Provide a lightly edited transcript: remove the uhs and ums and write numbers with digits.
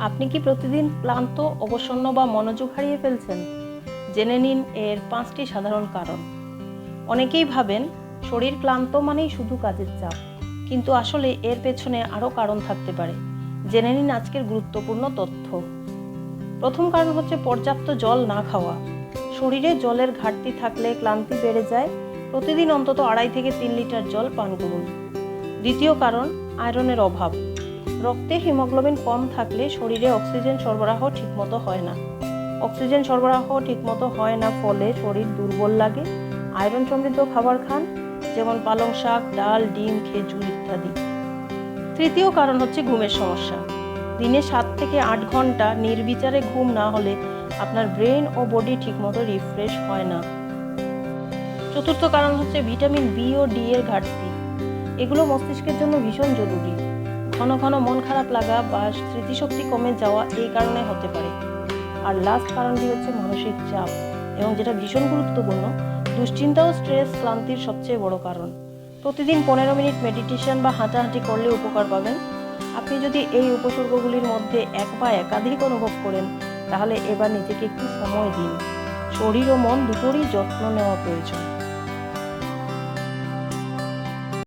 আপনি কি প্রতিদিন ক্লান্ত, অবসন্ন বা মনোযোগ হারিয়ে ফেলছেন? জেনে নিন এর 5টি সাধারণ কারণ। অনেকেই ভাবেন শরীর ক্লান্ত মানেই শুধু কাজের চাপ, কিন্তু আসলে এর পেছনে আরও কারণ থাকতে পারে। জেনে নিন আজকের গুরুত্বপূর্ণ তথ্য। প্রথম কারণ হচ্ছে পর্যাপ্ত জল না খাওয়া। শরীরে জলের ঘাটতি থাকলে ক্লান্তি বেড়ে যায়। প্রতিদিন অন্তত 2.5 থেকে 3 লিটার জল পান করুন। দ্বিতীয় কারণ আয়রনের অভাব। রক্তে হিমোগ্লোবিন কম থাকলে শরীরে অক্সিজেন সরবরাহ ঠিকমতো হয় না। অক্সিজেন সরবরাহ ঠিকমতো হয় না ফলে শরীর দুর্বল লাগে। আয়রন সমৃদ্ধ খাবার খান, যেমন পালং শাক, ডাল, ডিম, খেজুর ইত্যাদি। তৃতীয় কারণ হচ্ছে ঘুমের সমস্যা। দিনে 7 থেকে 8 ঘন্টা নির্বিচারে ঘুম না হলে আপনার ব্রেন ও বডি ঠিকমতো রিফ্রেশ হয় না। চতুর্থ কারণ হচ্ছে ভিটামিন বি ও ডি এর ঘাটতি। এগুলো মস্তিষ্কের জন্য ভীষণ জরুরি। ঘন ঘন মন খারাপ লাগা বা স্মৃতিশক্তি কমে যাওয়া এই কারণে হতে পারে। আর লাস্ট কারণটি হচ্ছে মানসিক চাপ, এবং যেটা ভীষণ গুরুত্বপূর্ণ, দুশ্চিন্তা ও স্ট্রেস ক্লান্তির সবচেয়ে বড় কারণ। প্রতিদিন 15 মিনিট মেডিটেশন বা হাঁটাহাঁটি করলে উপকার পাবেন। আপনি যদি এই উপসর্গগুলির মধ্যে এক বা একাধিক অনুভব করেন, তাহলে এবার নিজেকে একটু সময় দিন। শরীর ও মন দুটোরই যত্ন নেওয়া প্রয়োজন।